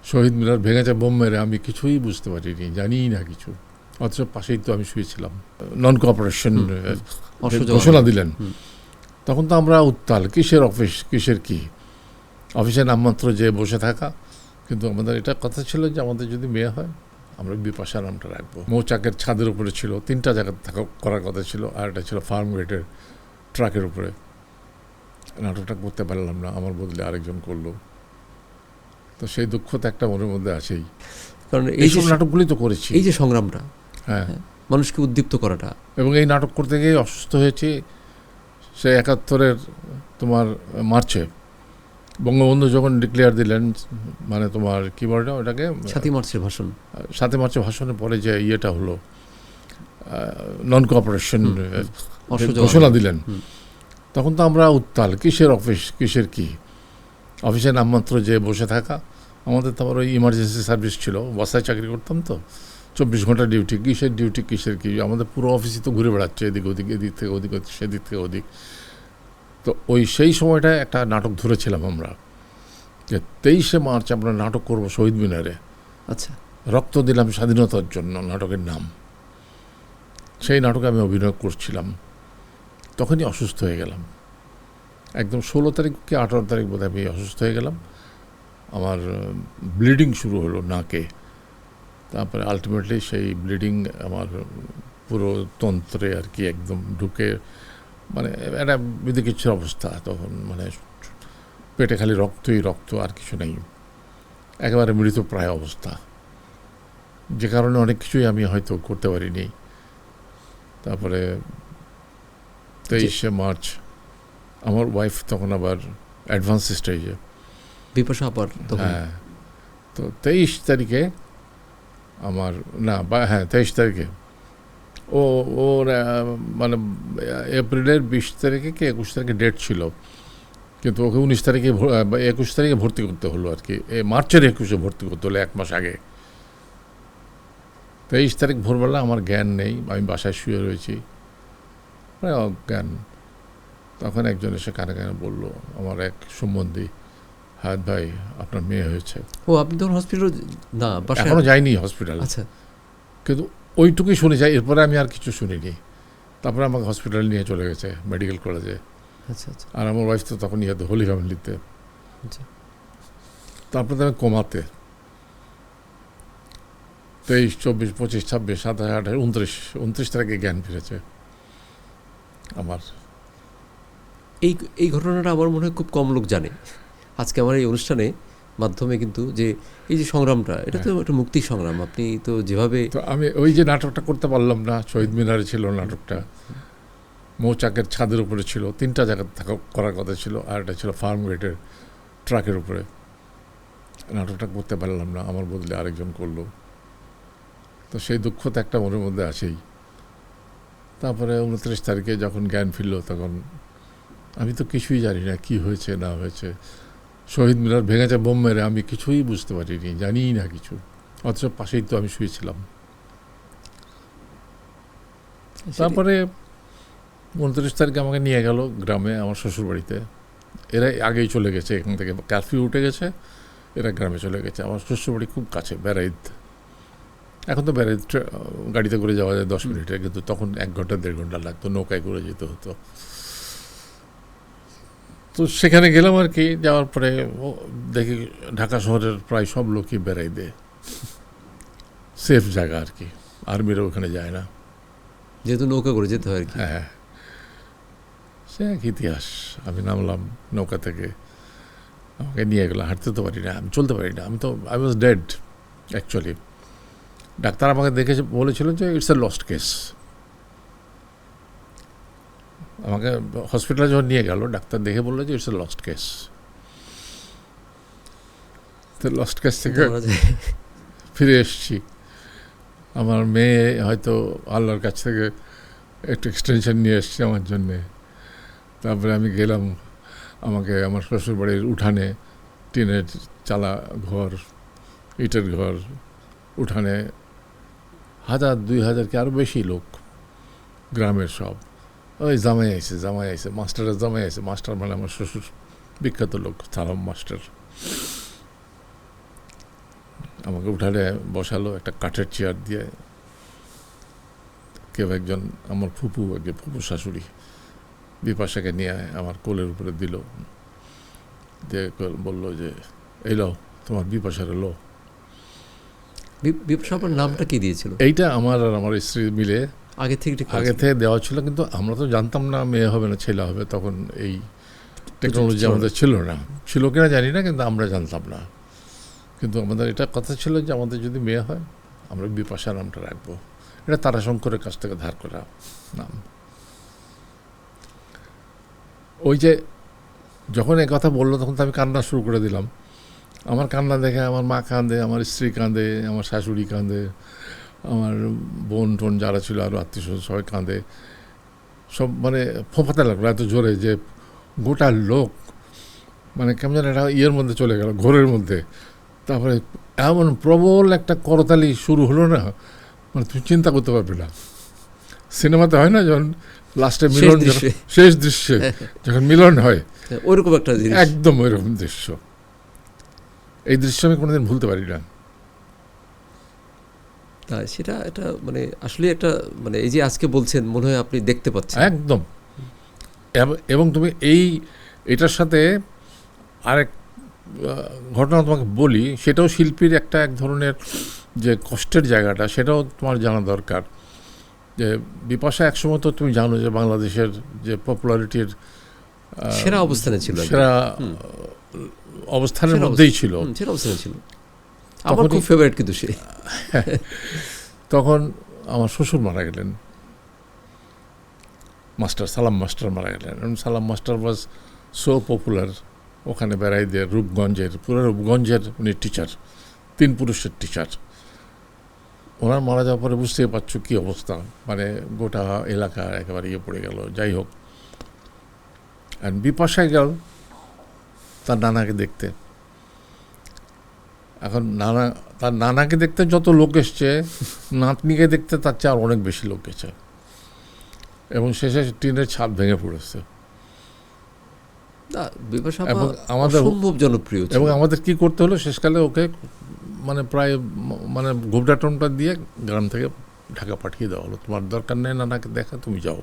শহীদ মিনার ভেঙেছে বোম মেরে, আমি কিছুই বুঝতে পারিনি, জানিই না কিছু। অথচ পাশেই তো আমি শুয়েছিলাম। নন কোঅপারেশন ঘোষণা দিলেন। তখন তো আমরা উত্তাল, কিসের অফিস, কিসের কি, অফিসের নামমাত্র যে বসে থাকা। কিন্তু আমাদের এটা কথা ছিল যে আমাদের যদি মেয়ে হয় আমরা বিপাশা নামটা রাখবো। মৌচাকের ছাদের উপরে ছিল, 3টা জায়গা থাকা করার কথা ছিল, আর একটা ছিল ফার্ম গেটের ট্রাকের উপরে। নাটকটা করতে পারলাম না, আমার বদলে আরেকজন করলো। তো সেই দুঃখ তো একটা মনের মধ্যে আছেই, কারণ এইসব নাটকগুলি তো করেছি। এই যে সংগ্রামটা, হ্যাঁ, মানুষকে উদ্দীপ্ত করাটা, এবং এই নাটক করতে গিয়ে অসুস্থ হয়েছি। সে 71-এর তোমার মার্চে বঙ্গবন্ধু যখন ডিক্লেয়ার দিলেন, মানে তোমার কি বলে ওটাকে, 7ই মার্চের ভাষণ, 7 মার্চের ভাষণের পরে যে ইয়েটা হলো, নন কোঅপারেশন ঘোষণা দিলেন, তখন তো আমরা উত্তাল, কিসের অফিস, কিসের কি, অফিসের নামমাত্র যে বসে থাকা। আমাদের তো আবার ওই ইমার্জেন্সি সার্ভিস ছিল, বাসায় চাকরি করতাম তো, 24 ঘন্টা ডিউটি, কিসের ডিউটি, কিসের কি, আমাদের পুরো অফিসই তো ঘুরে বেড়াচ্ছে এদিক ওদিক, এদিক থেকে ওদিক, সেদিক থেকে ওদিক। তো ওই সেই সময়টায় একটা নাটক ধরেছিলাম আমরা, যে 23শে মার্চ আমরা নাটক করব শহীদ মিনারে। আচ্ছা, রক্ত দিলাম স্বাধীনতার জন্য নাটকের নাম। সেই নাটকে আমি অভিনয় করছিলাম, তখনই অসুস্থ হয়ে গেলাম। একদম 16 তারিখ কি 18 তারিখ বোধহয় আমি অসুস্থ হয়ে গেলাম। আমার ব্লিডিং শুরু হলো নাকে। তারপরে আলটিমেটলি সেই ব্লিডিং আমার পুরো তন্ত্রে আর কি একদম ঢুকে, মানে একটা বিদিকিচ্ছির অবস্থা তখন, মানে পেটে খালি রক্তই রক্ত, আর কিছু নেই, একেবারে মৃতপ্রায় অবস্থা। যে কারণে অনেক কিছুই আমি হয়তো করতে পারিনি। তারপরে 23শে মার্চ আমার ওয়াইফ তখন আবার অ্যাডভান্স স্টেজে, বিপাশা আবার। হ্যাঁ, তো 23 তারিখে আমার, না হ্যাঁ 23 তারিখে ওর মানে এপ্রিলের 20 তারিখে কি 21 তারিখে ডেট ছিল, কিন্তু ওকে 19 তারিখে 21 তারিখে ভর্তি করতে হলো আর কি, মার্চের 21-এ ভর্তি করতে হলো, 1 মাস আগে। 23 তারিখ ভোরবেলা আমার জ্ঞান নেই, আমি বাসায় শুয়ে রয়েছি, প্রায় অজ্ঞান। তখন একজন এসে কানে কানে বললো, আমার এক সম্বন্ধী, হায়াত ভাই আপনার মেয়ে হয়েছে। ও, আপনি তখন হসপিটাল? না, এখনো যাইনি হসপিটাল। আচ্ছা, কিন্তু ওইটুকুই শুনে যাই, এরপরে আমি আর কিছু শুনিনি। তারপরে আমাকে হসপিটালে নিয়ে চলে গেছে, মেডিকেল কলেজে। আচ্ছা, আচ্ছা। আর আমার ওয়াইফ তো তখন ইয়েতে হোলি ফ্যামিলিতে। আচ্ছা, তারপরে আমি কোমাতে। 23, 24, 25, 26, 27, 28, 29 তারিখে জ্ঞান ফিরেছে আমার। এই ঘটনাটা আমার মনে হয় খুব কম লোক জানে। আজকে আমার এই অনুষ্ঠানে মাধ্যমে কিন্তু যে এই যে সংগ্রামটা, এটা তো একটা মুক্তি সংগ্রাম। আপনি তো যেভাবে, তো আমি ওই যে নাটকটা করতে পারলাম না, শহীদ মিনারে ছিল নাটকটা, মৌচাকের ছাদের উপরে ছিল, 3টা জায়গা থাকা করার কথা ছিল, আর একটা ছিল ফার্ম গেটের ট্রাকের উপরে। নাটকটা করতে পারলাম না, আমার বদলে আরেকজন করলো। তো সেই দুঃখ তো একটা মনের মধ্যে আছেই। তারপরে 29 তারিখে যখন জ্ঞান ফিরল, তখন আমি তো কিছুই জানি না কি হয়েছে না হয়েছে। শহীদ মিনার ভেঙেছে বোম মেরে, আমি কিছুই বুঝতে পারিনি, জানিই না কিছু। অথচ পাশেই তো আমি শুয়েছিলাম। তারপরে 29 তারিখে আমাকে নিয়ে গেল গ্রামে, আমার শ্বশুরবাড়িতে। এরা আগেই চলে গেছে এখান থেকে, কারফিউ উঠে গেছে, এরা গ্রামে চলে গেছে। আমার শ্বশুরবাড়ি খুব কাছে, বেড়াইদ। এখন তো বেড়াইদ গাড়িতে করে যাওয়া যায় 10 মিনিটে, কিন্তু তখন 1 ঘন্টা 1.5 ঘন্টা লাগতো, নৌকায় করে যেতে হতো। তো সেখানে গেলাম আর কি। যাওয়ার পরে দেখি ঢাকা শহরের প্রায় সব লোকই বেড়াইদে, সেফ জায়গা আর কি, আর্মিরা ওখানে যায় না, যেহেতু নৌকা করে যেতে হয় আর কি। হ্যাঁ, সে এক ইতিহাস। আমি নামলাম নৌকা থেকে, আমাকে নিয়ে গেলাম। হাঁটতে তো পারি না, আমি চলতে পারি না, আমি তো I was dead actually. Doctor আমাকে দেখে বলেছিল যে ইটস এ লস্ট কেস। আমাকে হসপিটালে যখন নিয়ে গেল, ডাক্তার দেখে বললো যে ইটস এ লস্ট কেস। তো লস্ট কেস থেকে ফিরে এসেছি। আমার মেয়ে হয়তো আল্লাহর কাছ থেকে একটু এক্সটেনশন নিয়ে এসছে আমার জন্যে। তারপরে আমি গেলাম, আমাকে আমার শ্বশুরবাড়ির উঠানে, টিনের চালা ঘর, ইটের ঘর, উঠানে 1000-2000 কি আরও বেশি লোক, গ্রামের সব। ওই জামাই আইসে, মাস্টারের জামাই আইসে। মাস্টার মানে আমার শ্বশুর, বিখ্যাত লোক, সালাম মাস্টার। আমাকে উঠালে বসালো একটা কাঠের চেয়ার দিয়ে, কেউ একজন আমার ফুপু শাশুড়ি বিপাশাকে নিয়ে আমার কোলের উপরে দিল, দিয়ে বললো যে এই লো তোমার বিপাশার লো। বিপাশা আপনার নামটা কি দিয়েছিল? এইটা আমার আর আমার স্ত্রী মিলে আগে থেকে ঠিক আগে থেকে দেওয়া ছিল, কিন্তু আমরা তো জানতাম না মেয়ে হবে না ছেলে হবে, তখন এই টেকনোলজি আমাদের ছিল না, ছিল কিনা জানি না, কিন্তু আমরা জানতাম না। কিন্তু আমাদের এটা কথা ছিল যে আমাদের যদি মেয়ে হয় আমরা বিপাশা নামটা রাখবো। এটা তারাশঙ্করের কাছ থেকে ধার করা নাম। ওই যে যখন এই কথা বললো তখন তো আমি কান্না শুরু করে দিলাম। আমার কান্না দেখে আমার মা কাঁদে, আমার স্ত্রী কাঁদে, আমার শাশুড়ি কাঁদে, আমার বোন টোন যারা ছিল আরও আত্মীয় স্বজন সবাই কাঁদে, সব মানে ফোঁপাতে লাগলো এত জোরে যে গোটা লোক মানে কেমন যেন একটা ইয়ের মধ্যে চলে গেল, ঘোরের মধ্যে। তারপরে এমন প্রবল একটা করতালি শুরু হলো না, মানে তুমি চিন্তা করতে পারবে না। সিনেমাতে হয় না যখন লাস্টে মিলন, শেষ দৃশ্যে যখন মিলন হয় ওইরকম একটা জিনিস, একদম ওইরকম দৃশ্য। এই দৃশ্য আমি কোনোদিন ভুলতে পারি না। সেটা এটা মানে আসলে একটা মানে এই যে আজকে বলছেন মনে হয় আপনি দেখতে পাচ্ছেন একদম। এবং তুমি এটার সাথে আরেক ঘটনা তোমাকে বলি, সেটাও শিল্পীর একটা এক ধরনের যে কষ্টের জায়গাটা সেটাও তোমার জানা দরকার। যে বিপাশা একসময় তো তুমি জানো যে বাংলাদেশের যে পপুলারিটির সেরা অবস্থানে ছিল, সেরা অবস্থানের মধ্যেই ছিল, সেরা অবস্থানে ছিল। আমার খুব ফেভারিট কিন্তু সে। তখন আমার শ্বশুর মারা গেলেন, মাস্টার সালাম মাস্টার মারা গেলেন। সালাম মাস্টার ওয়াজ সো পপুলার, ওখানে বেড়াই দিয়ে রূপগঞ্জের, পুরো রূপগঞ্জের উনি টিচার, 3 পুরুষের টিচার। ওনার মারা যাওয়ার পরে বুঝতেই পারছো কী অবস্থা, মানে গোটা এলাকা একেবারে ইয়ে পড়ে গেল। যাই হোক, অ্যান্ড বিপাশায় গেল তার নানাকে দেখতে। এখন তার নানাকে দেখতে যত লোক এসছে, নাতনিকে দেখতে তার চেয়ে আর অনেক বেশি লোক গেছে, এবং শেষে টিনের ছাদ ভেঙে পড়েছে। এবং আমাদের সম্ভব জনপ্রিয়, এবং আমাদের কি করতে হলো শেষকালে, ওকে মানে প্রায় মানে ঘোবটা টোমটা দিয়ে গ্রাম থেকে ঢাকা পাঠিয়ে দেওয়া হলো, তোমার দরকার নেই নানাকে দেখা, তুমি যাও।